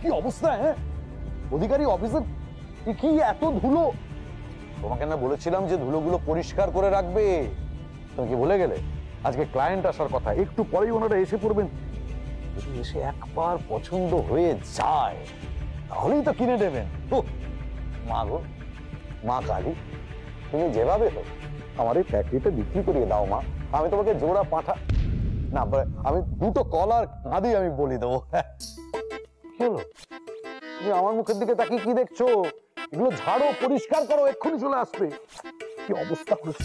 কি অবস্থা! হ্যাঁ, অধিকারী অফিসের কি এত ধুলো! তোমাকে না বলেছিলাম যে ধুলোগুলো পরিষ্কার করে রাখবে, তুমি কি ভুলে গেলে? আজকে ক্লায়েন্ট আসার কথা, একটু পরেই ওনারা এসে পড়বেন। যদি এসে একবার পছন্দ হয়ে যায় তাহলেই তো কিনে দেবেন। মা গো, মা কালী, তুমি যেভাবে হোক আমার এই ফ্যাক্টরিটা বিক্রি করিয়ে দাও মা। আমি তোমাকে জোড়া পাঠা না, আমি দুটো কলার কাঁদি আমি বলি দেবো। কি হলো? তুমি আমার মুখের দিকে তাকিয়ে কি দেখছো? এগুলো ঝাড়ো, পরিষ্কার করো, এক্ষুনি চলে আসবে। কি অবস্থা করেছে!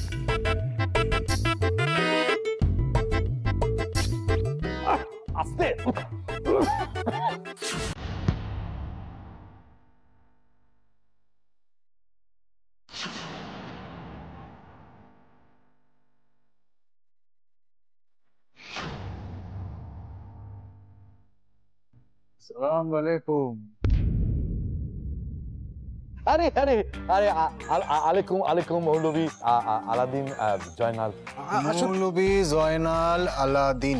আস্তে। আসসালামু আলাইকুম। আরে আরে আরে আলাইকুম আলাইকুম মৌলভী আলাদিন জয়নাল। মৌলভী জয়নাল আলাদিন।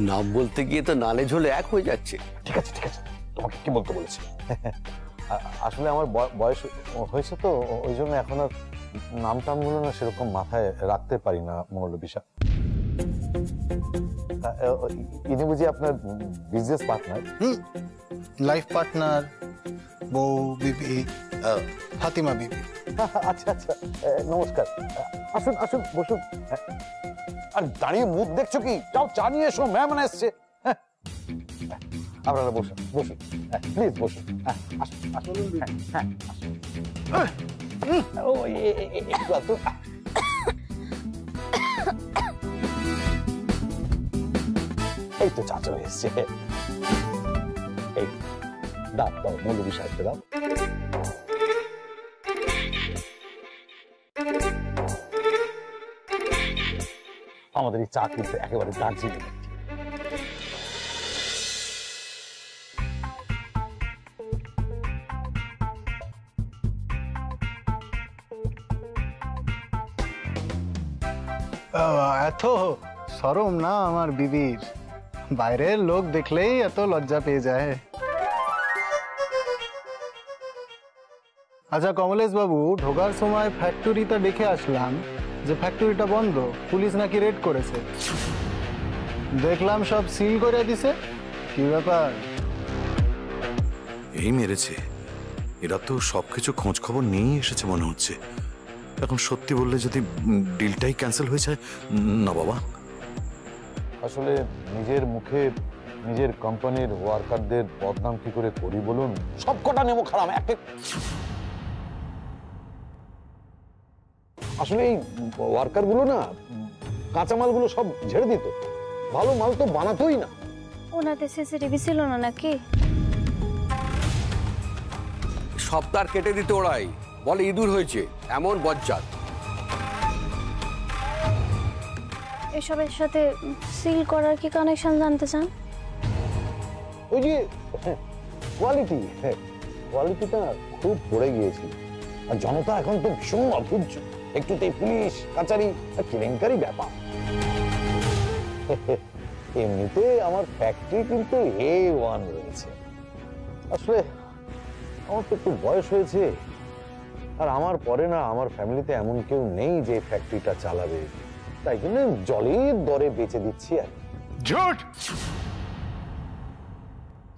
নাম বলতে গিয়ে তো নালে ঝোলে এক হয়ে যাচ্ছে। ঠিক আছে ঠিক আছে, তোমাকে কি বলতে বলেছি? আসলে আমার বয়স হয়েছে তো, ওই জন্য এখন আর নাম টামগুলো না সেরকম মাথায় রাখতে পারি না মৌলভী সাহেব। ইনি বুঝি আপনার বিজনেস পার্টনার? লাইফ পার্টনার, বউ, বিবি, ফাতিমা বিবি। আচ্ছা আচ্ছা, নমস্কার। আসুন আসুন, বসুন। আর দাঁড়িয়ে মুখ দেখছো কি? যাও চা নিয়ে এসো, মেহমান এসছে। আপনারা বসুন বসুন, প্লিজ বসুন। আসুন আসুন। এই তো চা চলে এসছে। এই দাও দাও, মৌলভী সাহেবকে দাও। আমাদের এই চা কিন্তু একেবারে দার্জিলিং। এত শরম না আমার বিবির, বাইরের লোক দেখলেই এত লজ্জা পেয়ে যায়। আচ্ছা কমলেশ বাবু, ঢোকার সময় ফ্যাক্টরিটা দেখে আসলাম যে ফ্যাক্টরিটা বন্ধ, পুলিশ নাকি রেড করেছে। দেখলাম সব সিল করে দিছে, কি ব্যাপার? এই মেরেছে, এরা তো সবকিছু খোঁজ খবর নিয়েই এসেছে মনে হচ্ছে। এখন সত্যি বললে যদি ডিলটাই ক্যান্সেল হয়ে যায় না বাবা। আসলে নিজের মুখে নিজের কোম্পানির ওয়ার্কারদের বদনাম কি করে করি বলুন? সব কটা নেমো খারাপ। আসলে এই ওয়ার্কার গুলো না কাঁচামালগুলো সব ঝেড়ে দিত, ভালো মাল তো বানাতোই না। ওনাদের সিসিটিভি ছিল না নাকি? সপ্তাহ কেটে দিতে ওরাই বলে ইঁদুর হয়েছে, এমন বজ্জাত। এসবের সাথে সিল করার কি কানেকশন জানতে চান? ওই যে কোয়ালিটিটা খুব পড়ে গিয়েছিল, আর জনতা এখন তো ভীষণ অধৈর্য। একটুতেই পুলিশ কাচারি কেলেঙ্কারি ব্যাপার। এমনিতে আমার ফ্যাক্টরি কিন্তু A1 রয়েছে। আসলে আমার তো একটু বয়স হয়েছে, আর আমার পরে না আমার ফ্যামিলিতে এমন কেউ নেই যে ফ্যাক্টরিটা চালাবে, তাই জন্য জলের দরে বেচে দিচ্ছি। আর ঝুট,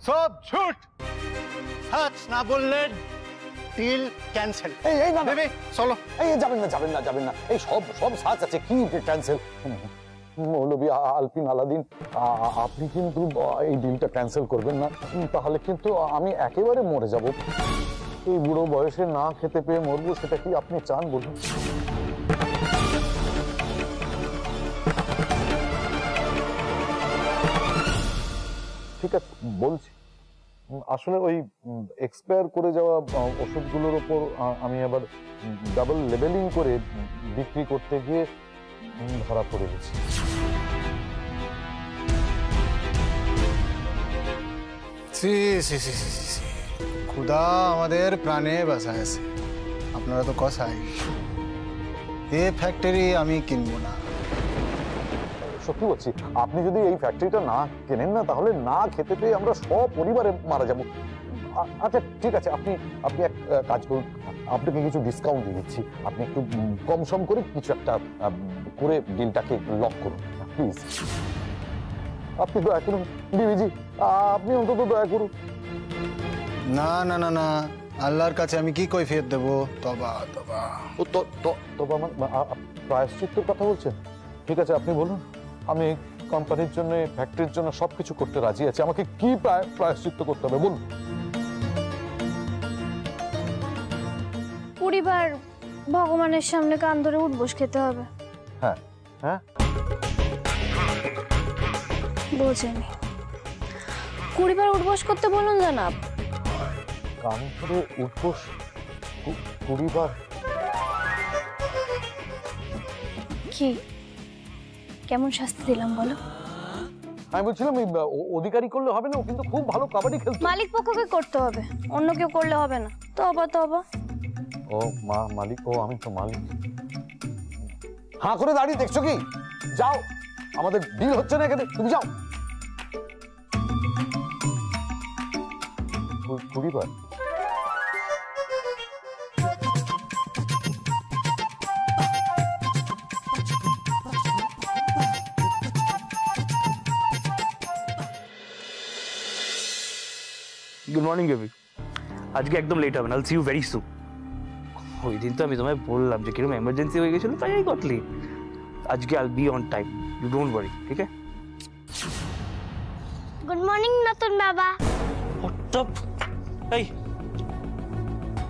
সব ঝুট। আজ না বললেন ডিল ক্যান্সেল। এই না বেবি চলো। এই যাবেন না যাবেন না যাবেন না, এই সব সাথ আছে, কি ক্যান্সেল? মৌলভী আলপিন আলাদিন, আপনি কিন্তু এই ডিলটা ক্যান্সেল করবেন না, তাহলে কিন্তু আমি একেবারে মরে যাব। এই বুড়ো বয়সে না খেতে পেয়ে মরবো, সেটা কি আপনি চান বলুন? ঠিক আছে বলছি, আসলে ওই এক্সপায়ার করে যাওয়া ওষুধগুলোর ওপর আমি আবার ডাবল লেবেলিং করে বিক্রি করতে গিয়ে ধরা পড়ে গেছি। খুদা আমাদের প্রাণে বাঁচাইছে, আপনারা তো কসাই। এই ফ্যাক্টরি আমি কিনবো না। সত্যি বলছি, আপনি যদি এই ফ্যাক্টরিটা না কেনেন না, তাহলে না খেতে পেয়ে আমরা সব পরিবারে মারা যাব। আচ্ছা ঠিক আছে, আপনি আপনি এক কাজ করুন, আপনাকে কিছু ডিসকাউন্ট দিয়ে দিচ্ছি, আপনি একটু কম সম করে কিছু একটা করে ডিলটাকে লক করুন প্লিজ। আপনি দয়া করুন বিবিজি, আপনি অন্তত দয়া করুন। না না না না, আল্লাহর কাছে আমি কি কৈফিয়ত দেব? তবা তবা। ও তবে আমার প্রায়শ্চিত্তের কথা বলছেন? ঠিক আছে আপনি বলুন, আমি কোম্পানির জন্য, ফ্যাক্টরির জন্য সবকিছু করতে রাজি আছি। আমাকে কি প্রায়শ্চিত্ত করতে হবে বলুন। পরিবার ভগবানের সামনে কান ধরে উঠবোস খেতে হবে। হ্যাঁ হ্যাঁ, বোঝেনি, পরিবার উঠবোস করতে বলুন জানাব। কান ধরে উঠবোস পরিবার? কি কেমন শাস্তি দিলাম বলো? আমি বলছিলাম এই অধিকারী করলে হবে না, ও কিন্তু খুব ভালো কাবাডি খেলতো। মালিক পক্ষকে করতে হবে, অন্য কেউ করলে হবে না। তবা তবা। ও মা মালিক, ও আমি তো মালিক। হাঁ করে দাঁড়িয়ে দেখছো কি? যাও, আমাদের ডিল হচ্ছে না এখানে, তুমি যাও। পরিবার গুড মর্নিং বেবি। আজকে একদম লেট হবে না, আইল সি ইউ ভেরি সুন। ওই দিন তো আমি তোমায় বললাম যে কিরকম এমার্জেন্সি হয়ে গেছিল, তাই আই গট লেট। আজকে I'll be on time, you don't worry, ঠিক আছে? গুড মর্নিং নতুন বাবা। হোয়াটসঅ্যাপ? এই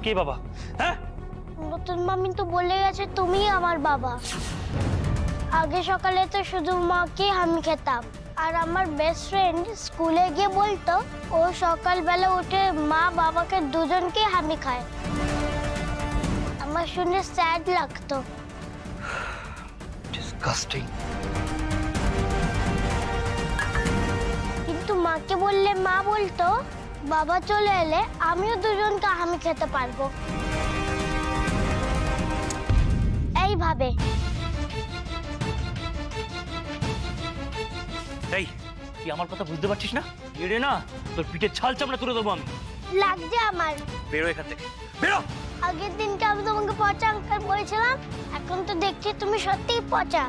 কে বাবা? হ্যাঁ, নতুন মামি তো বলে গেছে তুমি আমার বাবা। আগে সকালে তো শুধু মাকে আমি খেতাম, আর আমার বেস্ট ফ্রেন্ড স্কুলে গিয়ে বলতো ও সকালবেলা উঠে মা বাবাকে দুজনকে আমি খায়। আমার শুনে স্যাড লাগতো। ডিসগাস্টিং। কিন্তু মাকে বললে মা বলতো বাবা চলে এলে আমিও দুজনকে আমি খেতে পারবো। এইভাবে। এই তুই আমার কথা বুঝতে পারছিস না? এরে না, তোর পিঠে ছাল চামড়া তুলে দেবো আমি। লাগছে আমার। বেরো এখান থেকে, বেরো। আগের দিনকে আমি তোমাকে পচা আঙ্কার বলেছিলাম, এখন তো দেখছি তুমি সত্যিই পচা।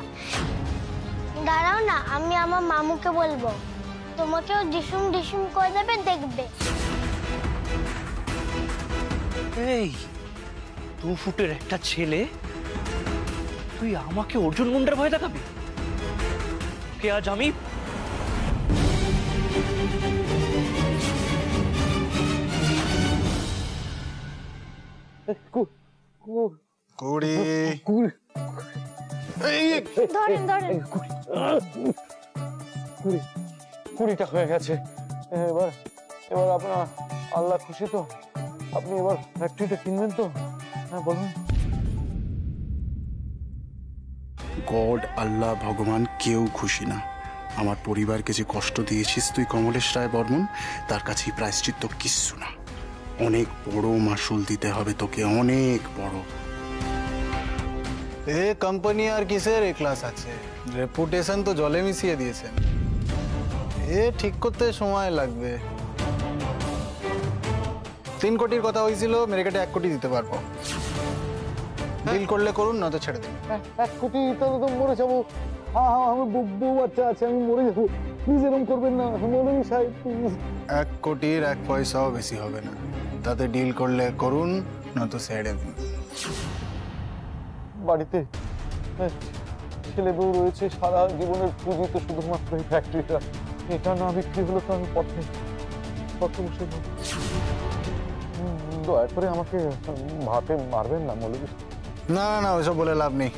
দাঁড়াও না, আমি আমার মামুকে বলবো, তোমাকেও ডিসুম ডিসুম করে দেবে, দেখবে। এই 2 ফুটের একটা ছেলে, তুই আমাকে অর্জুন মুন্ডার ভয় দেখাবি? কে আজ আমি কুড়ি। ধরেন ধরেন। 20টা হয়ে গেছে। এবার এবার আপনার আল্লাহ খুশি তো? আপনি এবার ফ্যাক্টরিটা কিনবেন তো? হ্যাঁ বলুন। গড, আল্লাহ, ভগবান কেউ খুশি না। আমার পরিবারকে যে কষ্ট দিয়েছিস তুই কমলেশ রায় বর্মন, তার কাছেই প্রায়শ্চিত্ত কিচ্ছু না। অনেক বড় মাসুল দিতে হবে তোকে, অনেক বড়। এ কোম্পানি আর কিসের এ ক্লাস আছে? রেপুটেশন তো জলে মিশিয়ে দিয়েছেন। এ ঠিক করতে সময় লাগবে। 3 কোটির কথা হয়েছিল, মেরে কেটে 1 কোটি দিতে পারবো। ডিল করলে করুন, না তো ছেড়ে দিন। 1 কোটি তাহলে তো মরে যাবো। হ্যাঁ হ্যাঁ, আমার বউ বাচ্চা আছে, আমি মরে যাবো। প্লিজ এরকম করবেন না মৌলভী সাহেব, প্লিজ। 1 কোটির 1 পয়সাও বেশি হবে না। তাতে ডিল করলে করুন, না তো ছেড়ে দিন। বাড়িতে ছেলে বউ রয়েছে, সারা জীবনের পুঁজি তো শুধুমাত্র এই ফ্যাক্টরিটা। এটা না বিক্রি হলো তো আমি পথে বসে যাবো। দয়া করে আমাকে ভাতে মারবেন না মৌলভী। না না না, ওইসব বলে লাভ নেই।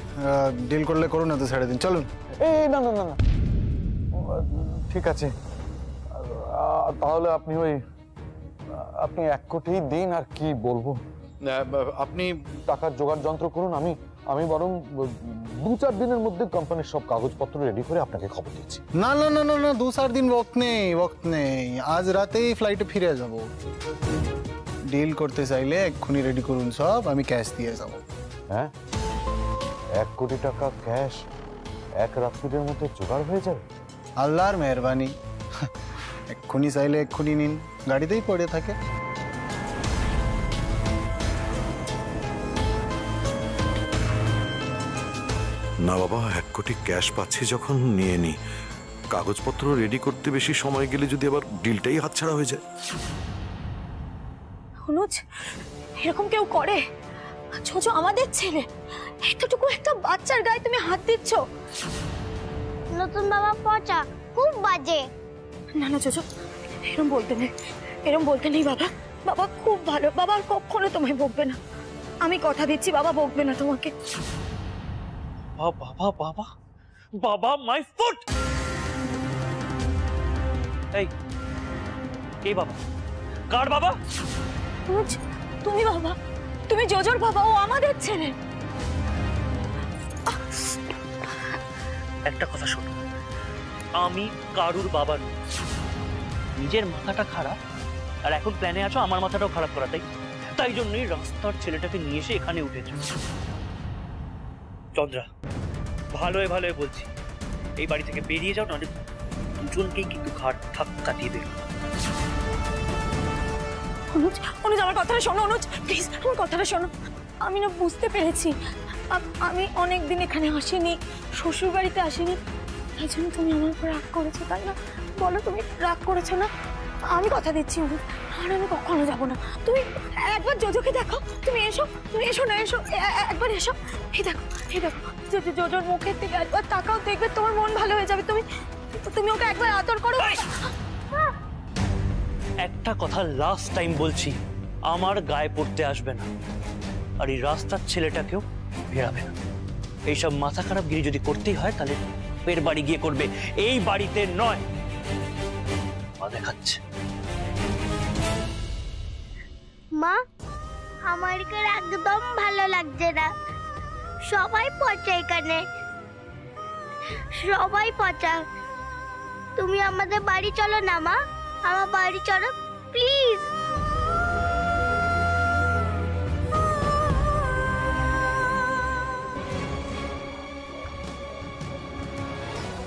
ডিল করলে করুন, না তো ছেড়ে দিন। চলুন। এই না না না না, ঠিক আছে তাহলে আপনি আপনি 1 কোটি দিন, আর কি বলবো। আপনি টাকার জোগাড় যন্ত্র করুন, আমি বরং 2-4 দিনের মধ্যে কোম্পানির সব কাগজপত্র রেডি করে আপনাকে খবর দিচ্ছি। না না না না না, 2-4 দিন ওয়াক্ত নেই। আজ রাতেই ফ্লাইটে ফিরে যাব। ডিল করতে চাইলে এক্ষুনি রেডি করুন সব, আমি ক্যাশ দিয়ে যাব। হ্যাঁ, 1 কোটি টাকা ক্যাশ? এক রাত্রির মধ্যে জোগাড় হয়ে যাবে? আল্লাহর মেহরবানি। এক্ষুনি চাইলে এক্ষুনি নিন, গাড়িতেই পড়ে থাকে। না বাবা, 1 কোটি ক্যাশ পাচ্ছি যখন নিয়ে নি। কাগজপত্র রেডি করতে বেশি সময় গেলে যদি আবার ডিলটাই হাতছাড়া হয়ে যায়। অনুজ, এরকম কেউ করে? ছোটো আমাদের ছেলে, এতটুকু একটা বাচ্চার গায়ে তুমি হাত দিচ্ছ। নতুন বাবা পচা, খুব বাজে। না না ছোটো, এরম বলতে নেই, এরম বলতে নেই বাবা। বাবা খুব ভালো, বাবা আর কখনো তোমায় বকবে না। আমি কথা দিচ্ছি বাবা বকবে না তোমাকে। বাবা বাবা বাবা, মাই ফুট! এই কে বাবা? কার বাবা? অনুজ, তুমি বাবা, তুমি জোজোর বাবা, ও আমাদের ছেলে। একটা কথা শোনো, আমি কারুর বাবা নই। নিজের মাথাটা খারাপ, আর এখন প্ল্যানে আছো আমার মাথাটাও খারাপ করা, তাই জন্যই রাস্তার ছেলেটাকে নিয়ে এসে এখানে উঠেছো। চন্দ্রা, ভালোই ভালোই বলছি, এই বাড়ি থেকে বেরিয়ে যাও, নাহলে দুজনকেই কিন্তু ঘাট ধাক্কা দিয়ে দেবে। অনুজ, অনুজ আমার কথাটা শোনো, অনুজ প্লিজ আমার কথাটা শোনো। আমি না বুঝতে পেরেছি, আমি অনেকদিন এখানে আসিনি, শ্বশুর বাড়িতে আসিনি, তাই জন্য তুমি আমার উপর রাগ করেছো, তাই না? বলো, তুমি রাগ করেছো না? আমি কথা দিচ্ছি অনুজ, আর আমি কখনো যাবো না। তুমি একবার জোজোকে দেখো, তুমি এসো, তুমি এসো না, এসো একবার এসো। এই দেখো, এই দেখো, জোজোর মুখের দিকে একবার তাকাও, দেখবে তোমার মন ভালো হয়ে যাবে। তুমি ওকে একবার আদর করো। একটা কথা লাস্ট টাইম বলছি, আমার গায়ে পড়তে আসবে না, আর এই রাস্তার ছেলেটাকেও ভেড়াবে না। এইসব মাথা খারাপ গিরি যদি করতেই হয় তাহলে পের বাড়ি গিয়ে করবে, এই বাড়িতে নয়। দেখাচ্ছে মা, আমার এখানে একদম ভালো লাগছে না। সবাই পচা এখানে, সবাই পচা। তুমি আমাদের বাড়ি চলো না মা, আমার বাড়ি চলো প্লিজ।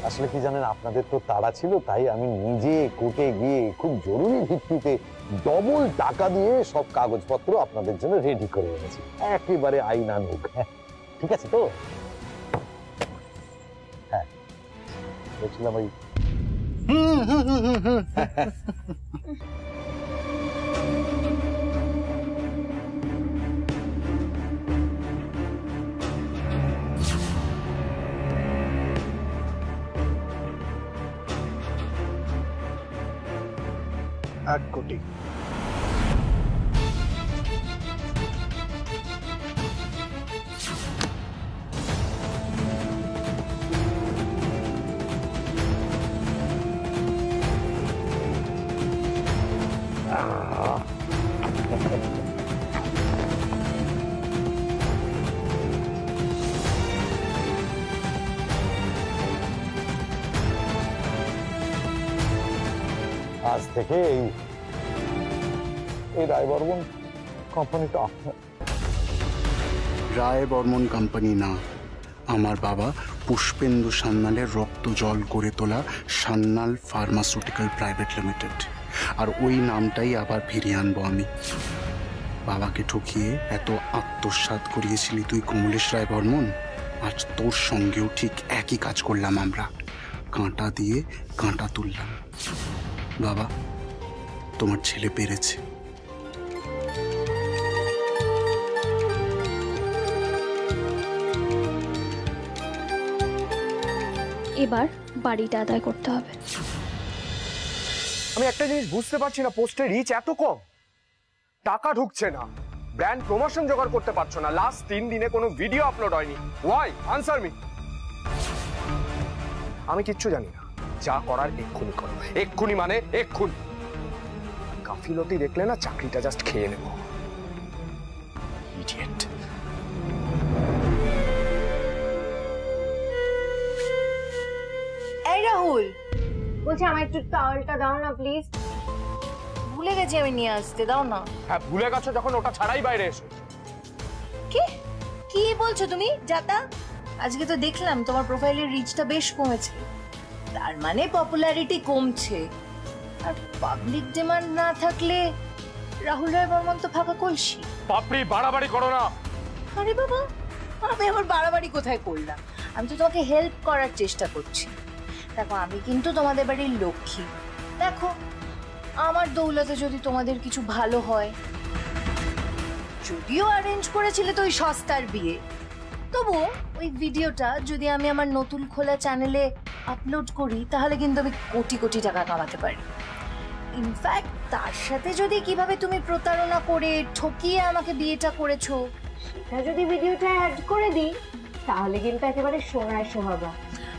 আসলে কি জানেন, আপনাদের তো তাড়া ছিল, তাই আমি নিজে কোর্টে গিয়ে খুব জরুরি ভিত্তিতে ডবল টাকা দিয়ে সব কাগজপত্র আপনাদের জন্য রেডি করে এনেছি, একেবারে আইনানুগ। ঠিক আছে তো? হ্যাঁ, বলছিলাম ওই এক কোটি। আজ থেকে এই রায় বর্মন কোম্পানিটা আপনার। রায় বর্মন কোম্পানি না, আমার বাবা পুষ্পেন্দু সান্যালের রক্ত জল করে তোলা সান্যাল ফার্মাসিউটিক্যাল প্রাইভেট লিমিটেড, আর ওই নামটাই আবার ফিরিয়ে আনবো আমি। বাবাকে ঠকিয়ে এত আত্মসাৎ করিয়েছিলি তুই কমলেশ রায় বর্মন, আজ তোর সঙ্গেও ঠিক একই কাজ করলাম আমরা, কাঁটা দিয়ে কাঁটা তুললাম। বাবা, তোমার ছেলে পেরেছে। এবার বাড়িটা আদায় করতে হবে। আমি একটা জিনিস বুঝতে পারছি না, পোস্টের রিচ এত কম, টাকা ঢুকছে না, ব্র্যান্ড প্রমোশন জোগাড় করতে পারছো না, লাস্ট 3 দিনে কোনো ভিডিও আপলোড হয়নি। ওয়াই? Answer me. আমি কিচ্ছু জানি না, যা করার এক্ষুনি করো, এক্ষুনি মানে এক্ষুনি। গাফিলতি দেখলে না চাকরিটা জাস্ট খেয়ে নেব। ইডিয়েট। এই রাহুল, বলছি আমার একটু টাওয়ালটা দাও না প্লিজ, ভুলে গেছি আমি নিয়ে আসতে, দাও না। হ্যাঁ, ভুলে গেছো যখন ওটা ছাড়াই বাইরে এসো। কি কি বলছো তুমি? যাতা আজকে তো দেখলাম তোমার প্রোফাইলের রিচটা বেশ কমেছে, তার মানে পপুলারিটি কমছে। আর পাবলিক ডিমান্ড না থাকলে রাহুল রায় বর্মন তো ফাঁকা কলসি। পাপড়ি বাড়াবাড়ি করো না। আরে বাবা, আমি আবার বাড়াবাড়ি কোথায় করলাম? আমি তো তোমাকে হেল্প করার চেষ্টা করছি। দেখো, আমি কিন্তু তোমাদের বাড়ির লক্ষ্মী। দেখো, আমার দৌলতে যদি তোমাদের কিছু ভালো হয়, যদিও অ্যারেঞ্জ করেছিলে তো ওই সস্তার বিয়ে, তবু ওই ভিডিওটা যদি আমি আমার নতুন খোলা চ্যানেলে আপলোড করি তাহলে কিন্তু আমি কোটি কোটি টাকা কামাতে পারি। ইনফ্যাক্ট তার সাথে যদি কিভাবে তুমি প্রতারণা করে ঠকিয়ে আমাকে বিয়েটা করেছো সেটা যদি ভিডিওটা অ্যাড করে দিই তাহলে কিন্তু একেবারে সোনায় সোহাগা।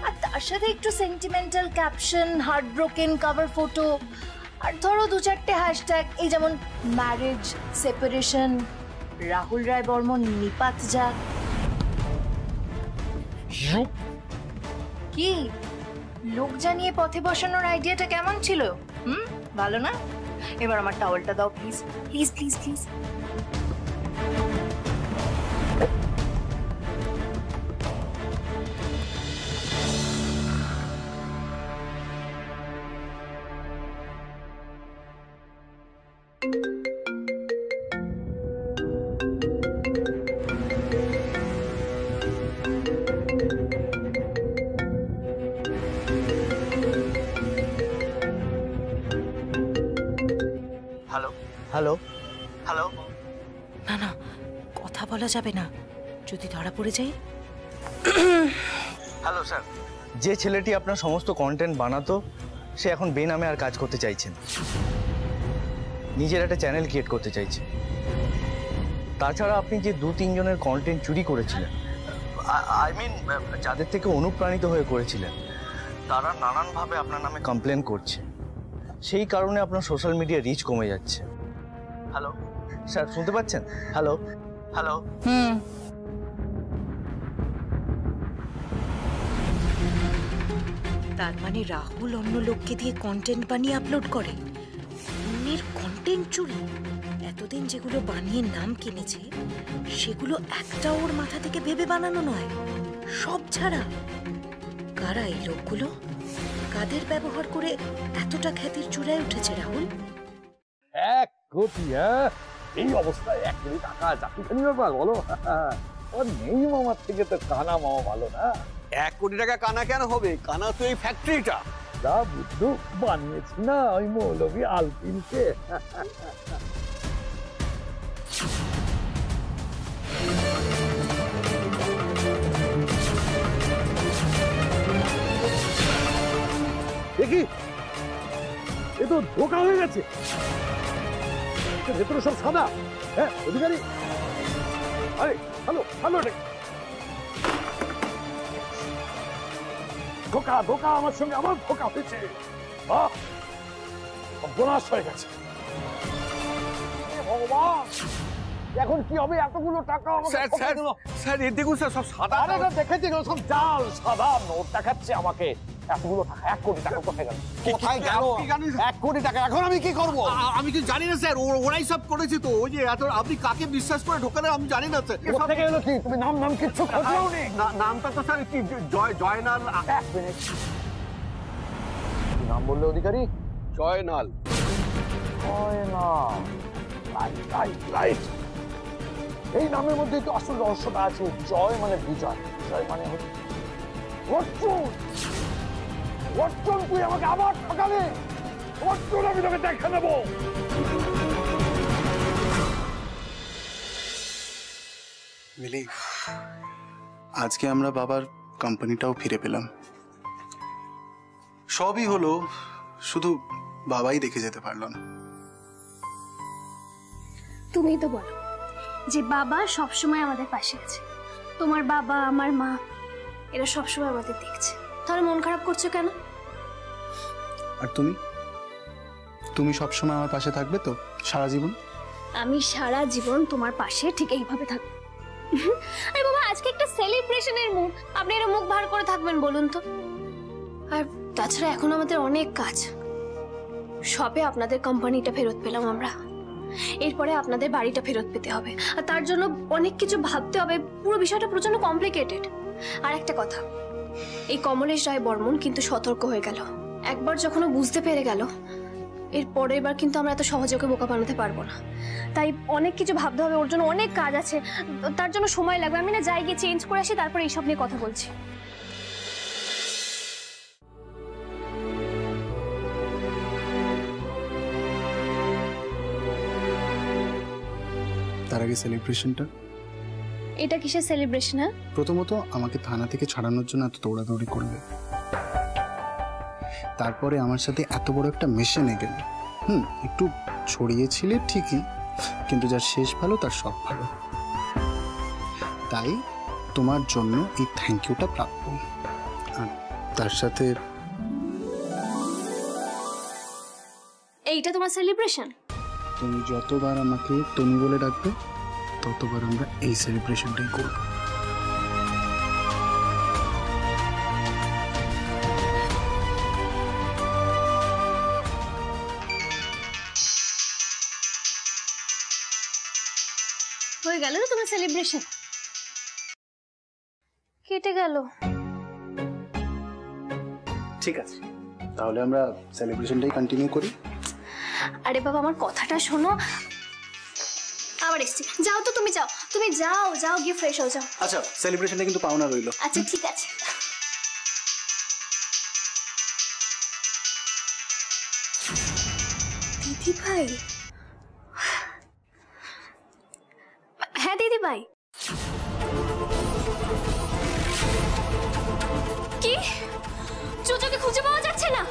আর তার সাথে একটু sentimental caption, heart broken cover photo, আর ধরো 2-4টে হ্যাশট্যাগ, এই যেমন ম্যারেজ, সেপারেশন, রাহুল রায় বর্মন নিপাত যাক। কি লোক জানিয়ে পথে বসানোর আইডিয়াটা কেমন ছিল? ভালো না? এবার আমার টাওয়ালটা দাও please, please please please. Hello hello hello. না না, কথা বলা যাবে না, যদি ধরা পড়ে যাই। হ্যালো স্যার, যে ছেলেটি আপনার সমস্ত কন্টেন্ট বানাতো সে এখন বেনামে আর কাজ করতে চাইছেন, নিজের একটা চ্যানেল ক্রিয়েট করতে চাইছে। তাছাড়া আপনি যে 2-3 জনের কন্টেন্ট চুরি করেছিলেন, আই মিন যাদের থেকে অনুপ্রাণিত হয়ে করেছিলেন, তারা নানানভাবে আপনার নামে কমপ্লেন করছে। সেই কারণে আপনার সোশ্যাল মিডিয়া রিচ কমে যাচ্ছে। হ্যালো স্যার, শুনতে পাচ্ছেন? Hello hello. তার মানে রাহুল অন্য লোককে দিয়ে কন্টেন্ট বানিয়ে আপলোড করে, অন্যের কন্টেন্ট চুরি। এতদিন যেগুলো বানিয়ে নাম কিনেছে সেগুলো একটা ওর মাথা থেকে ভেবে বানানো নয়, সব ছাড়া। কারা এই লোকগুলো? কাদের ব্যবহার করে এতটা খ্যাতির চূড়ায় উঠেছে রাহুল? 1 কোটি? এই অবস্থায় 1 কোটি টাকা চাকরিখানি ব্যাপার বলো? ও নেই মামার থেকে তো কানা মামা ভালো না। 1 কোটি টাকা কানা কেন হবে? কানা তো এই ফ্যাক্টরিটা। যা বুদ্ধু বানিয়েছি না ওই মৌলভী আলপিনকে। দেখি এ তো ধোকা হয়ে গেছে, ভেতরে সব সাদা। হ্যাঁ অধিকারী, আরে হ্যালো হ্যালো, ধোকা ধোকা, আমার সঙ্গে আমার ধোকা হয়েছে। বোনাস হয়ে গেছে। ভগবান, এখন কি হবে? এতগুলো টাকা আমাকে ঠকিয়ে দিল। স্যার এই দেখুন স্যার, সব সাদা। আরে না, দেখেছি সব জাল সাদা নোট দেখাচ্ছে আমাকে। এতগুলো টাকা, 1 কোটি টাকা কোথায় গেল? কোথায় গেল 1 কোটি টাকা? এখন আমি কি করব? আমি কি জানি না স্যার, ওরাই সব করেছে তো। ওই যে এত আপনি কাকে বিশ্বাস করে ঢোকালে আমি জানি না স্যার। কোথা থেকে এলো কি? তুমি নাম নাম কিচ্ছু খোঁজও নি? নামটা তো স্যার কি জয়নাল। 1 মিনিট, কি নাম বললে Adhikari? Joynal. Joynal, right right right. এই নামের মধ্যে তো আসল রহস্যটা আছে। জয় মানে বিজয়, জয় মানে হচ্ছে অর্জুন। অর্জুন, তুই আমাকে আবার ঠকালে। অর্জুন, আমি তোকে দেখে নেব। মিলি, আজকে আমরা বাবার কোম্পানিটাও ফিরে পেলাম। সবই হলো, শুধু বাবাই দেখে যেতে পারল না। তুমিই তো বলো যে বাবা সবসময় আমাদের পাশে আছে। তোমার বাবা, আমার মা, এরা সবসময় আমাদের দেখছে, তাহলে মন খারাপ করছো কেন? আর তুমি তুমি সবসময় আমার পাশে থাকবে তো সারা জীবন? আমি সারা জীবন তোমার পাশে ঠিক এইভাবে থাকবো। আরে বাবা, আজকে একটা সেলিব্রেশনের মুড, আপনি এর মুখ ভার করে থাকবেন বলুন তো? আর তাছাড়া এখন আমাদের অনেক কাজ। সবে আপনাদের কোম্পানিটা ফেরত পেলাম আমরা, এরপরে আপনাদের বাড়িটা ফেরত পেতে হবে, আর তার জন্য অনেক কিছু ভাবতে হবে। পুরো বিষয়টা প্রচন্ড কমপ্লিকেটেড। আর একটা কথা, এই কমলেশ রায় বর্মন কিন্তু সতর্ক হয়ে গেল। একবার যখন ও বুঝতে পেরে গেল, এর পরের বার কিন্তু আমরা এত সহজে ওকে বোকা বানাতে পারবো না। তাই অনেক কিছু ভাবতে হবে, ওর জন্য অনেক কাজ আছে, তার জন্য সময় লাগবে। আমি না যাই গিয়ে চেঞ্জ করে আসি, তারপরে এইসব নিয়ে কথা বলছি। তার আগে সেলিব্রেশনটা। এটা কিসের সেলিব্রেশন? হ্যাঁ, প্রথমত আমাকে থানা থেকে ছাড়ানোর জন্য এত দৌড়াদৌড়ি করলে, তারপরে আমার সাথে এত বড় একটা মিশনে গেলে। একটু ছড়িয়েছিলে ঠিকই, কিন্তু যার শেষ ভালো তার সব ভালো। তাই তোমার জন্য এই থ্যাংক ইউটা প্রাপ্য। আর তার সাথে এইটা তোমার সেলিব্রেশন? তুমি যতবার আমাকে তুমি বলে ডাকবে, ততবার আমরা এই সেলিব্রেশনটাই করব। হয়ে গেল না তোমার সেলিব্রেশন? কেটে গেল। ঠিক আছে, তাহলে আমরা সেলিব্রেশনটাই কন্টিনিউ করি। আরে বাবা, আমার কথাটা শোনো। আবার এসছি, যাও তো, তুমি যাও, তুমি যাও, যাও গিয়ে ফ্রেশ হও, যাও। আচ্ছা, সেলিব্রেশনটা কিন্তু পাওনা রইলো। আচ্ছা ঠিক আছে। দিদি ভাই? হ্যাঁ দিদি ভাই। কি? জোজোকে খুঁজে পাওয়া যাচ্ছে না?